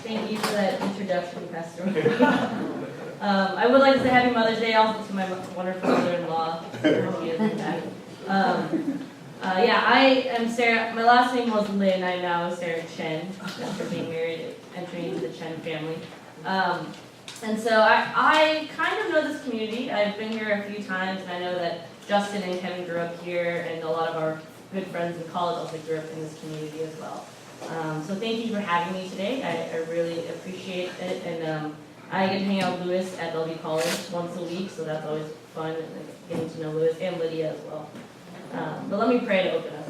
Thank you for that introduction, Pastor. I would like to say Happy Mother's Day also to my wonderful mother-in-law. Yeah, I am Sarah. My last name was Lin. I'm now Sarah Chen after being married, entering into the Chen family. And so I kind of know this community. I've been here a few times, and I know that Justin and Kevin grew up here, and a lot of our good friends in college also grew up in this community as well. So thank you for having me today. I really appreciate it, and I get to hang out with Lewis at Bellevue College once a week, so that's always fun, and getting to know Lewis and Lydia as well. But let me pray to open us.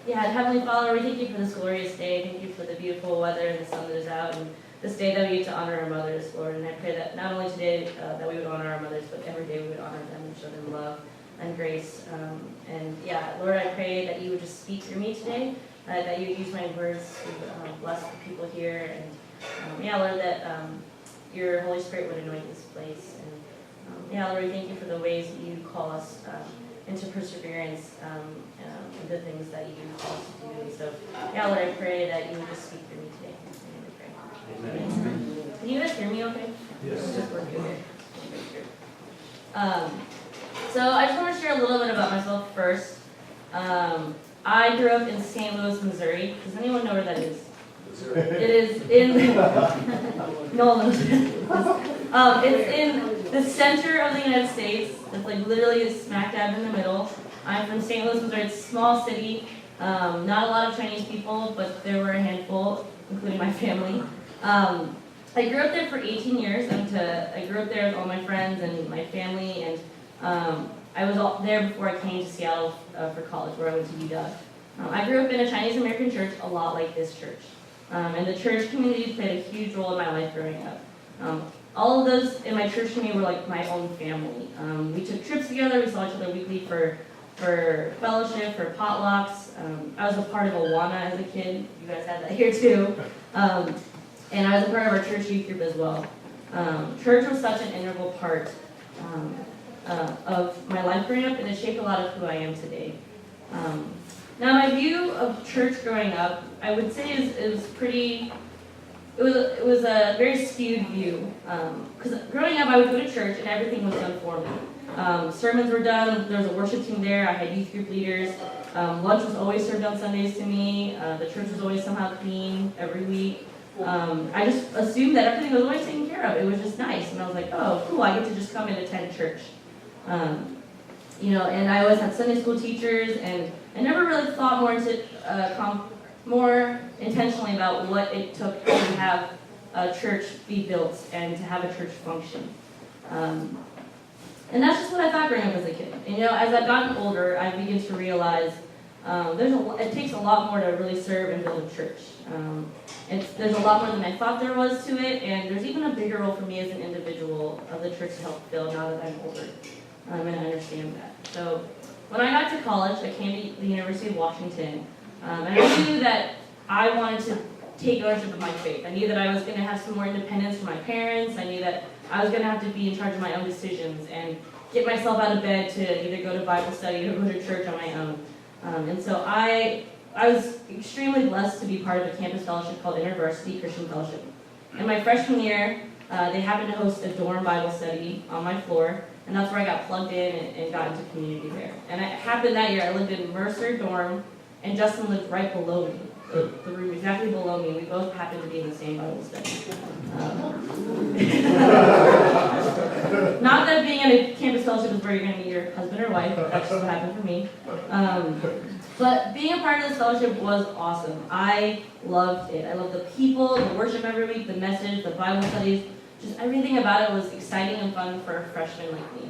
Yeah, Heavenly Father, we thank you for this glorious day. Thank you for the beautiful weather and the sun that is out, and this day that we get to honor our mothers, Lord. And I pray that not only today that we would honor our mothers, but every day we would honor them and show them love and grace. And yeah, Lord, I pray that you would just speak through me today, that you would use my words to bless the people here. And yeah, Lord, that your Holy Spirit would anoint this place. And yeah, Lord, we thank you for the ways that you call us into perseverance, the things that you call us to do. And so, yeah, Lord, I pray that you would just speak through me today. Amen. Can you guys hear me okay? Yes. Just work here. So I just want to share a little bit about myself first. I grew up in St. Louis, Missouri. Does anyone know where that is? It is in no one knows. It's in the center of the United States. It's like literally smack dab in the middle. I'm from St. Louis, Missouri. It's a small city. Not a lot of Chinese people, but there were a handful, including my family. I grew up there for 18 years. I grew up there with all my friends and my family, and I was there before I came to Seattle for college, where I went to UW. I grew up in a Chinese American church, a lot like this church. And the church community played a huge role in my life growing up. All of those in my church community were like my own family. We took trips together, we saw each other weekly for fellowship, for potlucks. I was a part of Awana as a kid. You guys had that here too. And I was a part of our church youth group as well. Church was such an integral part of my life growing up, and it shaped a lot of who I am today. Now, my view of church growing up, I would say it was a very skewed view. Because growing up, I would go to church and everything was done for me. Sermons were done, there was a worship team there, I had youth group leaders. Lunch was always served on Sundays to me. The church was always somehow clean every week. I just assumed that everything was always taken care of. It was just nice. And I was like, oh, cool, I get to just come and attend church. And I always had Sunday school teachers, and I never really thought more intentionally about what it took to have a church be built and to have a church function. And that's just what I thought growing up as a kid. And as I've gotten older, I begin to realize it takes a lot more to really serve and build a church. There's a lot more than I thought there was to it, and there's even a bigger role for me as an individual of the church to help fill now that I'm older. And I understand that. So when I got to college, I came to the University of Washington, and I knew that I wanted to take ownership of my faith. I knew that I was going to have some more independence from my parents. I knew that I was going to have to be in charge of my own decisions and get myself out of bed to either go to Bible study or go to church on my own. And so I was extremely blessed to be part of a campus fellowship called InterVarsity Christian Fellowship. In my freshman year, they happened to host a dorm Bible study on my floor, and that's where I got plugged in and got into community there. And it happened that year. I lived in Mercer dorm, and Justin lived right below me, the room exactly below me. We both happened to be in the same Bible study. Not that being in a campus fellowship is where you're going to meet your husband or wife. That's just what happened for me. But being a part of this fellowship was awesome. I loved it. I loved the people, the worship every week, the message, the Bible studies. Just everything about it was exciting and fun for a freshman like me.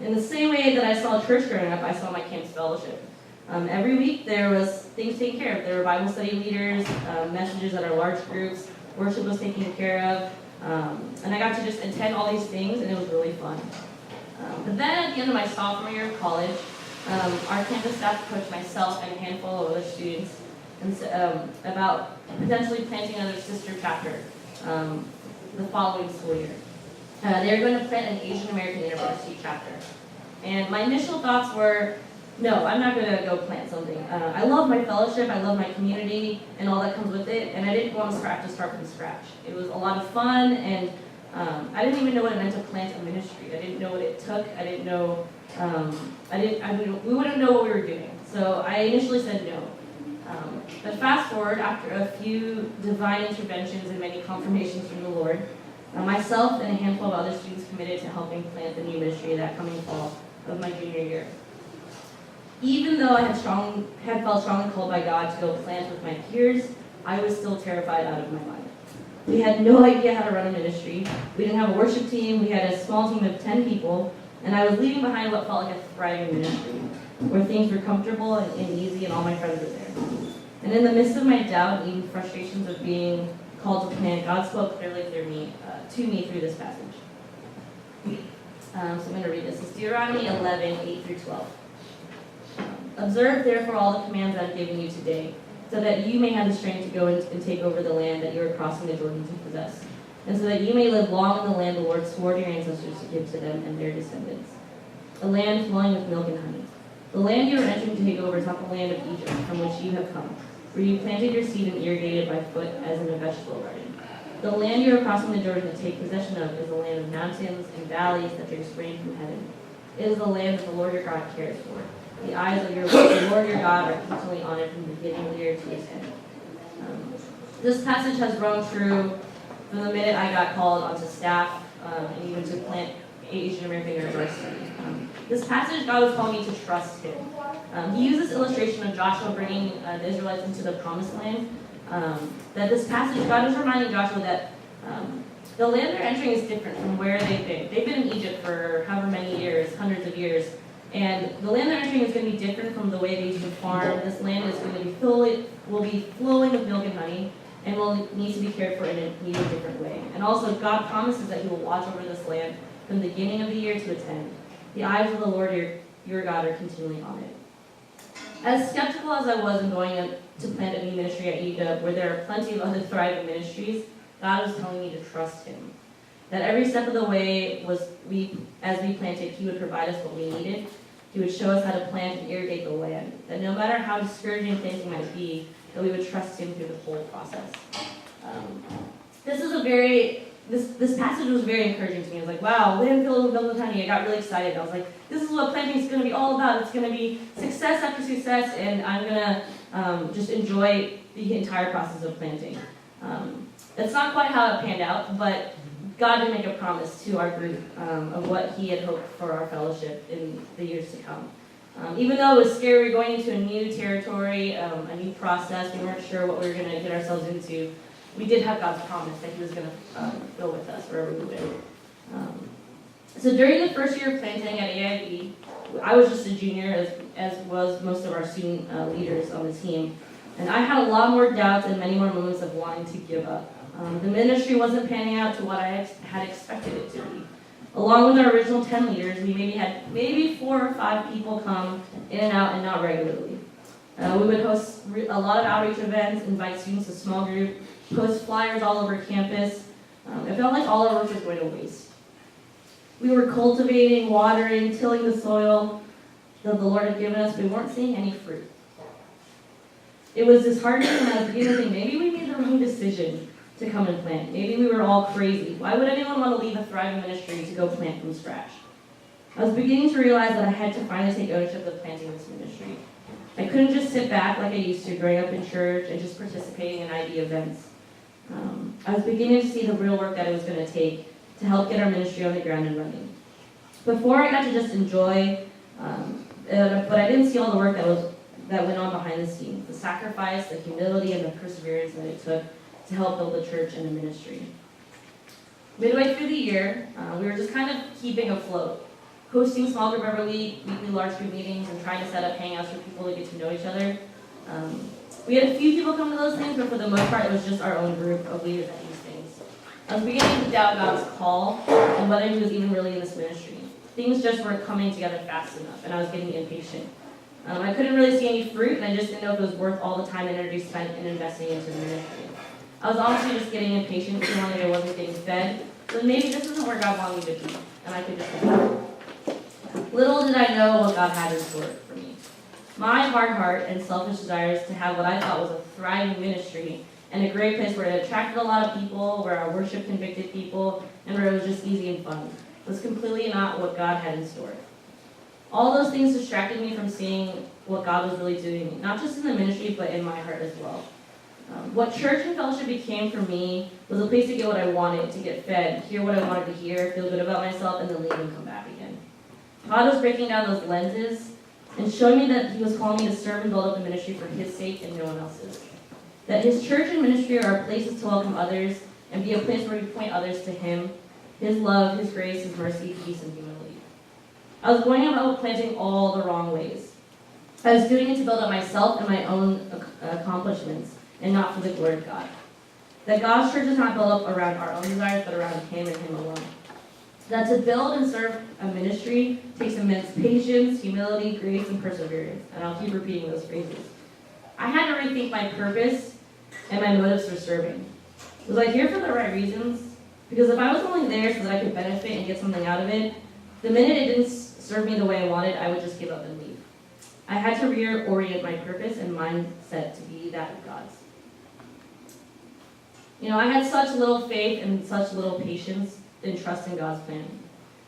In the same way that I saw church growing up, I saw my campus fellowship. Every week there was things taken care of. There were Bible study leaders, messages at our large groups, worship was taken care of, and I got to just attend all these things, and it was really fun. But then at the end of my sophomore year of college, our campus staff approached myself and a handful of other students about potentially planting another sister chapter the following school year. They were going to plant an Asian American University chapter. And my initial thoughts were, no, I'm not going to go plant something. I love my fellowship, I love my community, and all that comes with it, and I didn't want to start from scratch. It was a lot of fun, and I didn't even know what it meant to plant a ministry. I didn't know what it took. I didn't know, we wouldn't know what we were doing. So I initially said no. But fast forward, after a few divine interventions and many confirmations from the Lord, myself and a handful of other students committed to helping plant the new ministry that coming fall of my junior year. Even though I had felt strongly called by God to go plant with my peers, I was still terrified out of my mind. We had no idea how to run a ministry. We didn't have a worship team. We had a small team of 10 people, and I was leaving behind what felt like a thriving ministry, where things were comfortable and easy, and all my friends were there. And in the midst of my doubt and even frustrations of being called to plant, God spoke clearly to me through this passage. So I'm going to read this. It's Deuteronomy 11, 8 through 12. Observe therefore all the commands I have given you today, so that you may have the strength to go and take over the land that you are crossing the Jordan to possess, and so that you may live long in the land the Lord swore to your ancestors to give to them and their descendants, a land flowing with milk and honey. The land you are entering to take over is not the land of Egypt, from which you have come, where you planted your seed and irrigated by foot as in a vegetable garden. The land you are crossing the Jordan to take possession of is a land of mountains and valleys that drinks rain from heaven. It is the land that the Lord your God cares for. The eyes of the Lord your God are continually on it from the beginning of the year to its end. This passage has rung true from the minute I got called onto staff and even to plant Asian American University. This passage, God was calling me to trust Him. He used this illustration of Joshua bringing the Israelites into the promised land. That this passage, God was reminding Joshua that the land they're entering is different from where they've been. They've been in Egypt for however many years, hundreds of years. And the land they're entering is going to be different from the way they used to farm. This land is going to be will be flowing with milk and honey, and will need to be cared for in a different way. And also, God promises that He will watch over this land from the beginning of the year to its end. The eyes of the Lord your God are continually on it. As skeptical as I was in going to plant a new ministry at UW, where there are plenty of other thriving ministries, God was telling me to trust Him. That every step of the way as we planted, He would provide us what we needed. He would show us how to plant and irrigate the land. That no matter how discouraging things might be, that we would trust Him through the whole process. This passage was very encouraging to me. I was like, wow, land filled with milk and honey. I got really excited. I was like, this is what planting is going to be all about. It's going to be success after success, and I'm going to just enjoy the entire process of planting. That's not quite how it panned out, but God did make a promise to our group of what He had hoped for our fellowship in the years to come. Even though it was scary, we were going into a new territory, a new process, we weren't sure what we were going to get ourselves into, we did have God's promise that He was going to go with us wherever we went. So during the first year of planting at AIB, I was just a junior, as was most of our student leaders on the team. And I had a lot more doubts and many more moments of wanting to give up. The ministry wasn't panning out to what I had expected it to be. Along with our original 10 leaders, we had 4 or 5 people come in and out and not regularly. We would host a lot of outreach events, invite students to small group, post flyers all over campus. It felt like all our work was going to waste. We were cultivating, watering, tilling the soil that the Lord had given us, but we weren't seeing any fruit. It was disheartening, and I was beginning to think maybe we made the wrong decision to come and plant. Maybe we were all crazy. Why would anyone want to leave a thriving ministry to go plant from scratch? I was beginning to realize that I had to finally take ownership of planting this ministry. I couldn't just sit back like I used to growing up in church and just participating in IB events. I was beginning to see the real work that it was going to take to help get our ministry on the ground and running. Before I got to just enjoy, but I didn't see all the work that went on behind the scenes, the sacrifice, the humility, and the perseverance that it took to help build a church and a ministry. Midway through the year, we were just kind of keeping afloat, hosting small group every week, weekly large group meetings, and trying to set up hangouts for people to get to know each other. We had a few people come to those things, but for the most part, it was just our own group of leaders at these things. I was beginning to doubt God's call and whether He was even really in this ministry. Things just weren't coming together fast enough, and I was getting impatient. I couldn't really see any fruit, and I just didn't know if it was worth all the time and energy spent in investing into the ministry. I was honestly just getting impatient, feeling like I wasn't getting fed, so maybe this isn't where God wanted me to be, and I could just give up. Little did I know what God had in store for me. my hard heart and selfish desires to have what I thought was a thriving ministry and a great place where it attracted a lot of people, where our worship convicted people, and where it was just easy and fun, was completely not what God had in store. All those things distracted me from seeing what God was really doing, not just in the ministry, but in my heart as well. What church and fellowship became for me was a place to get what I wanted, to get fed, hear what I wanted to hear, feel good about myself, and then leave and come back again. God was breaking down those lenses and showing me that he was calling me to serve and build up the ministry for his sake and no one else's. That his church and ministry are places to welcome others and be a place where we point others to him, his love, his grace, his mercy, peace, and humility. I was going about planting all the wrong ways. I was doing it to build up myself and my own accomplishments, and not for the glory of God. That God's church is not built up around our own desires, but around him and him alone. That to build and serve a ministry takes immense patience, humility, grace, and perseverance. And I'll keep repeating those phrases. I had to rethink my purpose and my motives for serving. Was I here for the right reasons? Because if I was only there so that I could benefit and get something out of it, the minute it didn't serve me the way I wanted, I would just give up and leave. I had to reorient my purpose and mindset to be that of God's. I had such little faith and such little patience and trust in God's plan.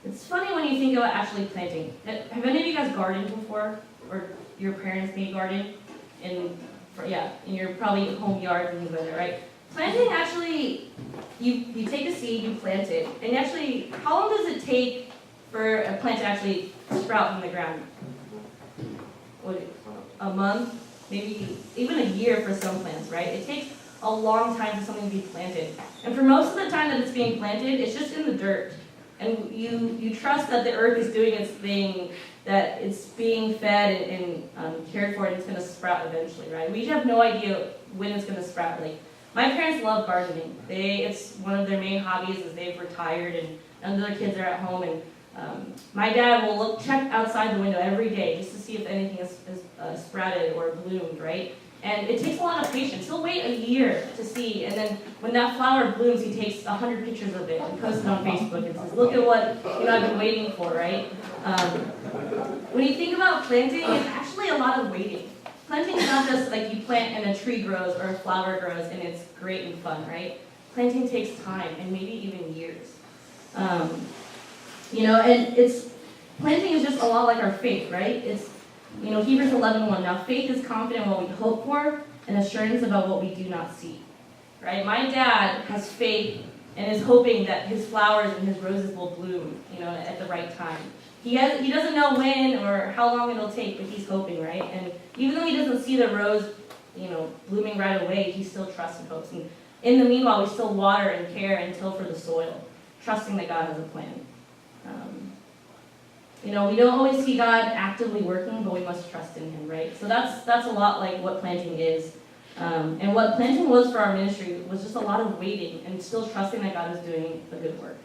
It's funny when you think about actually planting. Have any of you guys gardened before? Or your parents may garden? In your probably home yards and things like that, right? Planting actually, you take a seed, you plant it, and actually, how long does it take for a plant to actually sprout from the ground? A month? Maybe even a year for some plants, right? It takes a long time for something to be planted. And for most of the time that it's being planted, it's just in the dirt. And you trust that the earth is doing its thing, that it's being fed and cared for, and it's going to sprout eventually, right? We have no idea when it's going to sprout. Like, my parents love gardening. It's one of their main hobbies as they've retired, and none of their kids are at home. And my dad will check outside the window every day just to see if anything is sprouted or bloomed, right? And it takes a lot of patience. He'll wait a year to see, and then when that flower blooms, he takes 100 pictures of it and posts it on Facebook and says, look at what I've been waiting for, right? When you think about planting, it's actually a lot of waiting. Planting is not just like you plant and a tree grows or a flower grows and it's great and fun, right? Planting takes time and maybe even years. And planting is just a lot like our faith, right? It's Hebrews 11:1. Now faith is confident in what we hope for and assurance about what we do not see, right? My dad has faith and is hoping that his flowers and his roses will bloom, at the right time. He doesn't know when or how long it'll take, but he's hoping, right? And even though he doesn't see the rose, blooming right away, he still trusts and hopes. And in the meanwhile, we still water and care and till for the soil, trusting that God has a plan. We don't always see God actively working, but we must trust in him, right? So that's a lot like what planting is. And what planting was for our ministry was just a lot of waiting and still trusting that God is doing a good work.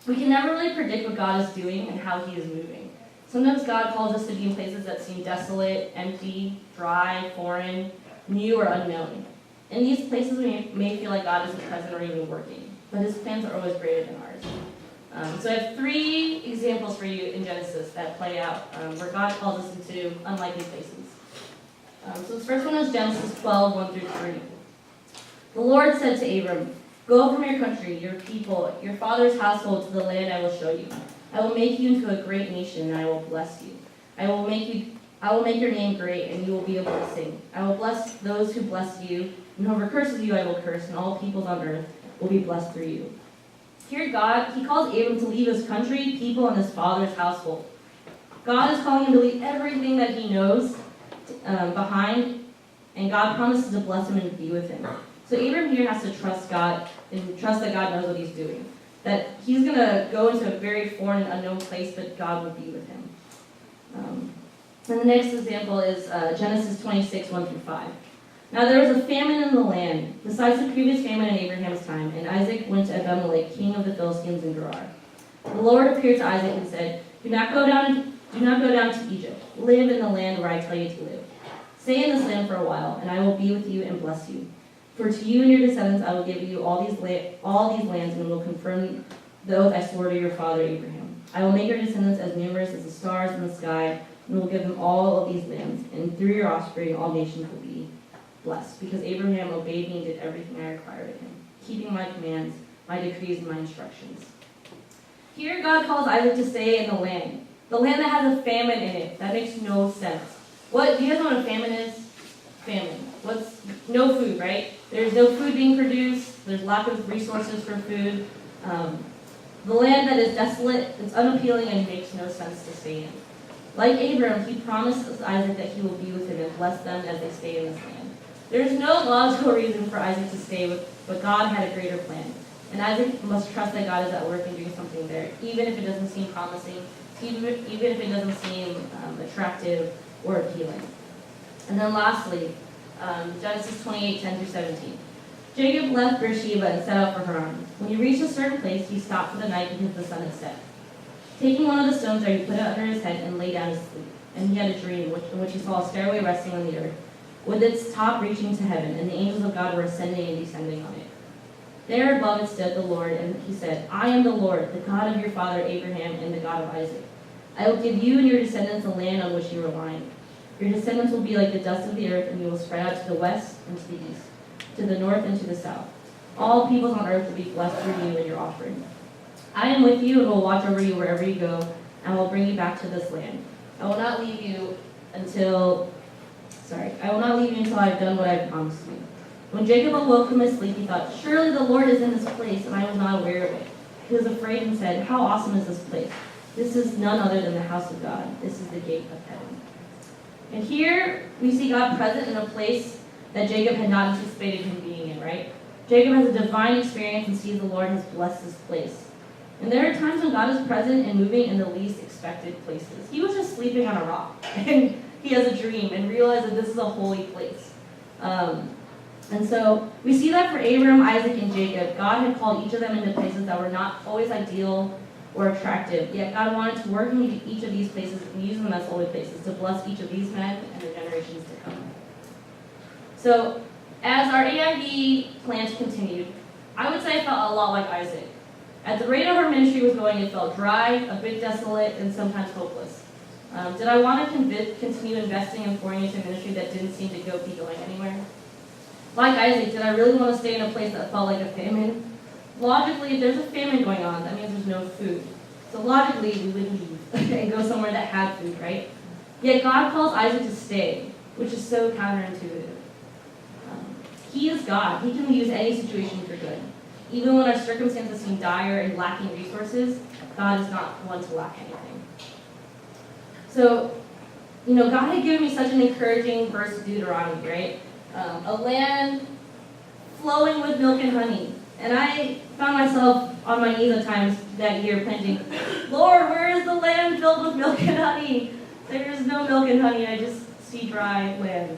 We can never really predict what God is doing and how he is moving. Sometimes God calls us to be in places that seem desolate, empty, dry, foreign, new, or unknown. In these places, we may feel like God isn't present or even working, but his plans are always greater than ours. So I have 3 examples for you in Genesis that play out where God calls us into unlikely places. So the first one is Genesis 12:1-3. The Lord said to Abram, "Go from your country, your people, your father's household to the land I will show you. I will make you into a great nation, and I will bless you. I will make your name great, and you will be a blessing. I will bless those who bless you, and whoever curses you I will curse, and all peoples on earth will be blessed through you." Here God, he calls Abram to leave his country, people, and his father's household. God is calling him to leave everything that he knows behind, and God promises to bless him and to be with him. So Abram here has to trust God and trust that God knows what he's doing. That he's going to go into a very foreign and unknown place, but God will be with him. And the next example is Genesis 26:1-5. Now there was a famine in the land, besides the previous famine in Abraham's time, and Isaac went to Abimelech, king of the Philistines in Gerar. The Lord appeared to Isaac and said, Do not go down to Egypt. Live in the land where I tell you to live. Stay in this land for a while, and I will be with you and bless you. For to you and your descendants I will give you all these lands, and will confirm the oath I swore to your father Abraham. I will make your descendants as numerous as the stars in the sky, and will give them all of these lands, and through your offspring all nations will be blessed, because Abraham obeyed me and did everything I required of him, keeping my commands, my decrees, and my instructions. Here God calls Isaac to stay in the land that has a famine in it. That makes no sense. Do you guys know what a famine is? Famine. No food, right? There's no food being produced. There's lack of resources for food. The land that is desolate, it's unappealing, and makes no sense to stay in. Like Abram, he promises Isaac that he will be with him and bless them as they stay in this land. There's no logical reason for Isaac to stay, but God had a greater plan. And Isaac must trust that God is at work and doing something there, even if it doesn't seem promising, even if it doesn't seem attractive or appealing. And then lastly, Genesis 28:10-17. Jacob left Beersheba and set out for Haran. When he reached a certain place, he stopped for the night because the sun had set. Taking one of the stones there, he put it under his head and lay down to sleep. And he had a dream in which he saw a stairway resting on the earth, with its top reaching to heaven, and the angels of God were ascending and descending on it. There above it stood the Lord, and he said, I am the Lord, the God of your father Abraham and the God of Isaac. I will give you and your descendants the land on which you are lying. Your descendants will be like the dust of the earth, and you will spread out to the west and to the east, to the north and to the south. All peoples on earth will be blessed through you and your offering. I am with you and will watch over you wherever you go, and will bring you back to this land. I will not leave you until I've done what I've promised you. When Jacob awoke from his sleep, he thought, surely the Lord is in this place, and I was not aware of it. He was afraid and said, how awesome is this place? This is none other than the house of God. This is the gate of heaven. And here we see God present in a place that Jacob had not anticipated him being in, right? Jacob has a divine experience and sees the Lord has blessed this place. And there are times when God is present and moving in the least expected places. He was just sleeping on a rock, and he has a dream and realized that this is a holy place. And so we see that for Abram, Isaac, and Jacob, God had called each of them into places that were not always ideal or attractive. Yet God wanted to work in each of these places and use them as holy places to bless each of these men and the generations to come. So as our AIB plans continued, I would say it felt a lot like Isaac. At the rate of our ministry was going, it felt dry, a bit desolate, and sometimes hopeless. Did I want to continue investing and pouring into a ministry that didn't seem to be going anywhere? Like Isaac, did I really want to stay in a place that felt like a famine? Logically, if there's a famine going on, that means there's no food. So logically, we would leave and go somewhere that had food, right? Yet God calls Isaac to stay, which is so counterintuitive. He is God. He can use any situation for good. Even when our circumstances seem dire and lacking resources, God is not one to lack anything. So, God had given me such an encouraging verse of Deuteronomy, right? A land flowing with milk and honey. And I found myself on my knees at times that year planting, Lord, where is the land filled with milk and honey? There is no milk and honey. I just see dry land.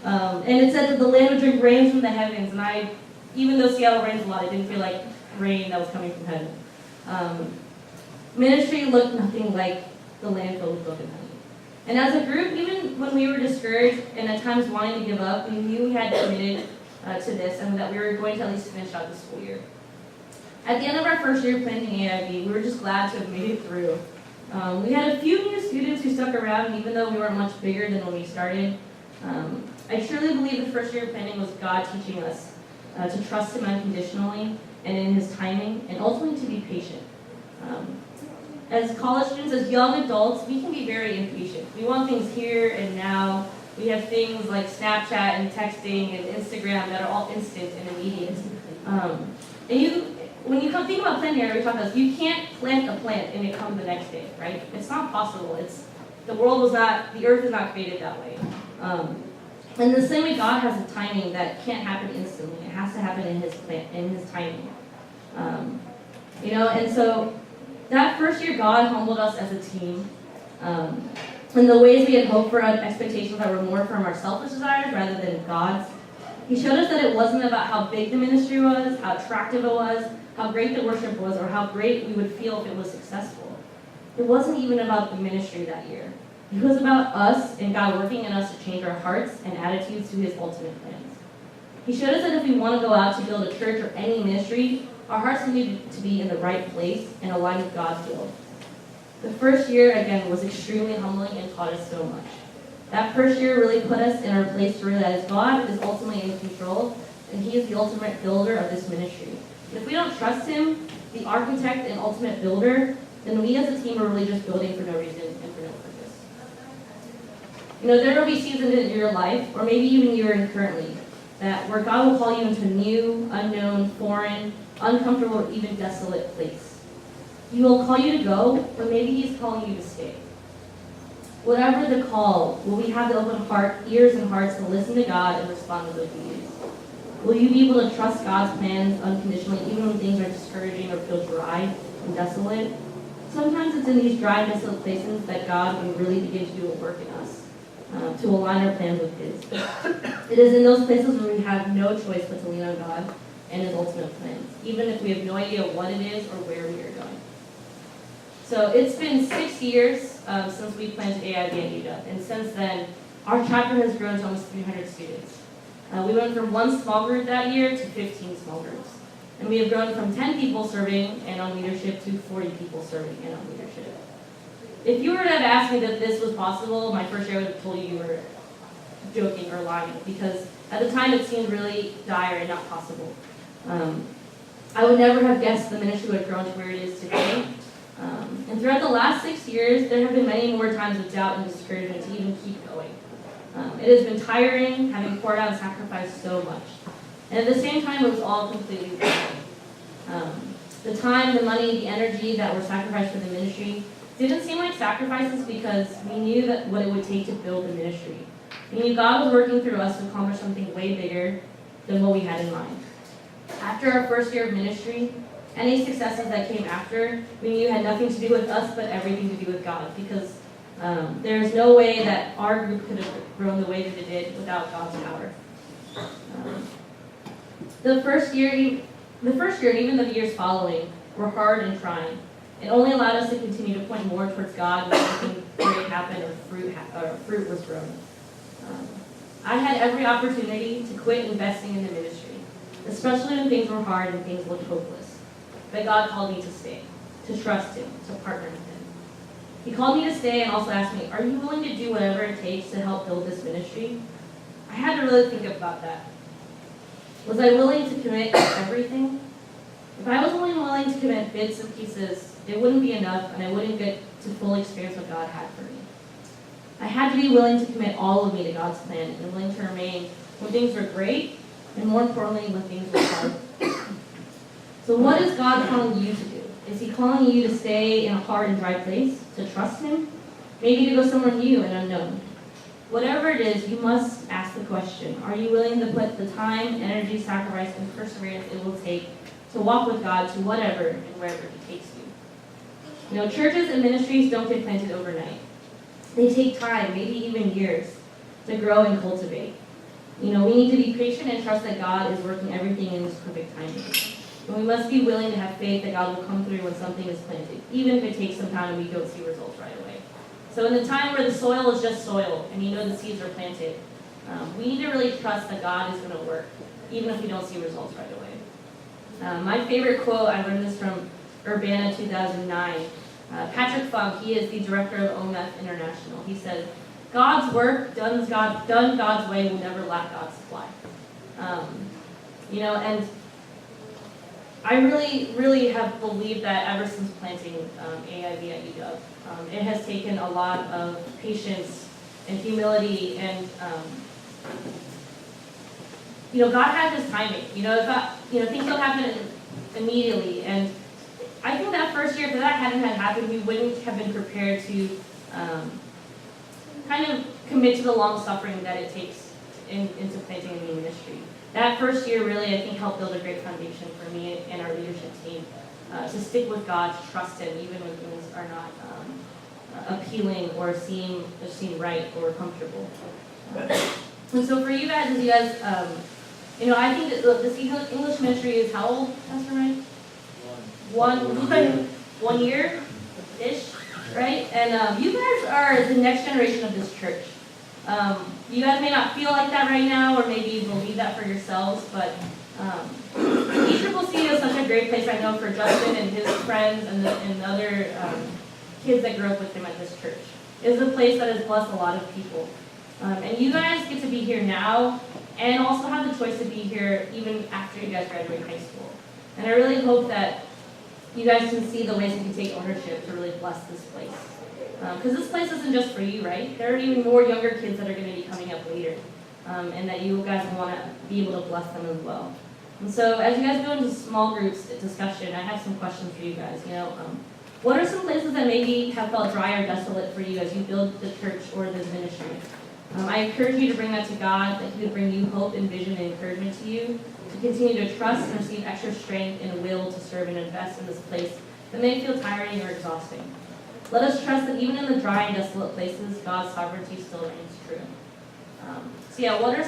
And it said that the land would drink rain from the heavens. And even though Seattle rains a lot, it didn't feel like rain that was coming from heaven. Ministry looked nothing like the land filled with milk and honey. And as a group, even when we were discouraged and at times wanting to give up, we knew we had committed to this and that we were going to at least finish out the school year. At the end of our first year planting AIB, we were just glad to have made it through. We had a few new students who stuck around, even though we weren't much bigger than when we started. I truly believe the first year of planting was God teaching us to trust Him unconditionally and in His timing, and ultimately to be patient. As college students, as young adults, we can be very impatient. We want things here and now. We have things like Snapchat and texting and Instagram that are all instant and immediate. When you think about planting, we talk about this, you can't plant a plant and it comes the next day, right? It's not possible. The earth is not created that way. And the same way God has a timing that can't happen instantly. It has to happen in His timing. And so that first year, God humbled us as a team. In the ways we had hoped for, expectations that were more from our selfish desires rather than God's. He showed us that it wasn't about how big the ministry was, how attractive it was, how great the worship was, or how great we would feel if it was successful. It wasn't even about the ministry that year. It was about us and God working in us to change our hearts and attitudes to His ultimate plans. He showed us that if we want to go out to build a church or any ministry, our hearts need to be in the right place and aligned with God's will. The first year, again, was extremely humbling and taught us so much. That first year really put us in our place to realize God is ultimately in control, and He is the ultimate builder of this ministry. And if we don't trust Him, the architect and ultimate builder, then we as a team are really just building for no reason and for no purpose. There will be seasons in your life, or maybe even you're in currently, where God will call you into a new, unknown, foreign, uncomfortable, or even desolate place. He will call you to go, but maybe He's calling you to stay. Whatever the call, will we have the open ears and hearts to listen to God and respond with obedience? Will you be able to trust God's plans unconditionally, even when things are discouraging or feel dry and desolate? Sometimes it's in these dry and desolate places that God can really begin to do a work in us, to align our plans with His. It is in those places where we have no choice but to lean on God and His ultimate plans, even if we have no idea what it is or where we are going. So it's been 6 years since we planted AIB at UW, and since then, our chapter has grown to almost 300 students. We went from one small group that year to 15 small groups. And we have grown from 10 people serving and on leadership to 40 people serving and on leadership. If you were to have asked me that this was possible, my first year I would have told you were joking or lying, because at the time it seemed really dire and not possible. I would never have guessed the ministry would have grown to where it is today. And throughout the last 6 years, there have been many more times of doubt and discouragement to even keep going. It has been tiring, having poured out and sacrificed so much. And at the same time, it was all completely worth it. The time, the money, the energy that were sacrificed for the ministry didn't seem like sacrifices because we knew that what it would take to build the ministry. We knew God was working through us to accomplish something way bigger than what we had in mind. After our first year of ministry, any successes that came after, we knew had nothing to do with us, but everything to do with God, because there's no way that our group could have grown the way that it did without God's power. The first year and even the years following were hard and trying. It only allowed us to continue to point more towards God when something great happened or fruit was grown. I had every opportunity to quit investing in the ministry, especially when things were hard and things looked hopeless. But God called me to stay, to trust Him, to partner with Him. He called me to stay and also asked me, are you willing to do whatever it takes to help build this ministry? I had to really think about that. Was I willing to commit everything? If I was only willing to commit bits and pieces, it wouldn't be enough and I wouldn't get to fully experience what God had for me. I had to be willing to commit all of me to God's plan and willing to remain when things were great and more importantly when things were hard. So what is God calling you to do? Is He calling you to stay in a hard and dry place, to trust Him? Maybe to go somewhere new and unknown? Whatever it is, you must ask the question, are you willing to put the time, energy, sacrifice, and perseverance it will take to walk with God to whatever and wherever He takes you? Churches and ministries don't get planted overnight. They take time, maybe even years, to grow and cultivate. We need to be patient and trust that God is working everything in His perfect timing. And we must be willing to have faith that God will come through when something is planted, even if it takes some time and we don't see results right away. So in the time where the soil is just soil, and the seeds are planted, we need to really trust that God is going to work, even if we don't see results right away. My favorite quote, I learned this from Urbana 2009. Patrick Funk, he is the director of OMF International. He said, God's work done God's way will never lack God's supply. And I really, really have believed that ever since planting AIB at UW. It has taken a lot of patience and humility and, God has His timing. Things don't happen immediately. And I think that first year, if that hadn't happened, we wouldn't have been prepared to kind of commit to the long suffering that it takes into planting a new ministry. That first year really, I think, helped build a great foundation for me and our leadership team to stick with God, to trust Him, even when things are not appealing or seem right or comfortable. And so for you guys, I think that this English ministry is how old, Pastor Ryan? One year-ish, right? And you guys are the next generation of this church. You guys may not feel like that right now, or maybe you believe that for yourselves, but ECCC is such a great place right now for Justin and his friends and other kids that grew up with him at this church. It is a place that has blessed a lot of people. And you guys get to be here now and also have the choice to be here even after you guys graduate high school. And I really hope that you guys can see the ways you can take ownership to really bless this place. Because this place isn't just for you, right? There are even more younger kids that are going to be coming up later. And that you guys want to be able to bless them as well. And so as you guys go into small groups discussion, I have some questions for you guys. What are some places that maybe have felt dry or desolate for you as you build the church or this ministry? I encourage you to bring that to God, that He would bring you hope and vision and encouragement to you, to continue to trust and receive extra strength and will to serve and invest in this place that may feel tiring or exhausting. Let us trust that even in the dry and desolate places, God's sovereignty still reigns true. What are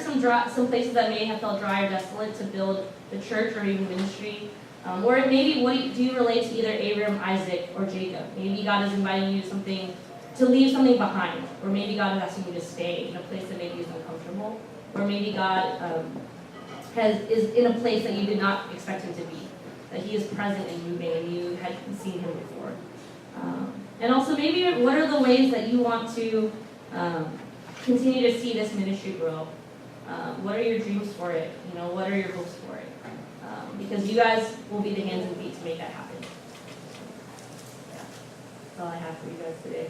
some places that may have felt dry or desolate to build the church or even ministry? Or maybe do you relate to either Abram, Isaac, or Jacob? Maybe God is inviting you to leave something behind, or maybe God is asking you to stay in a place that maybe is uncomfortable, or maybe God is in a place that you did not expect Him to be, that He is present and moving and you hadn't seen Him before. And also maybe what are the ways that you want to continue to see this ministry grow? What are your dreams for it? What are your hopes for it? Because you guys will be the hands and feet to make that happen. Yeah. That's all I have for you guys today.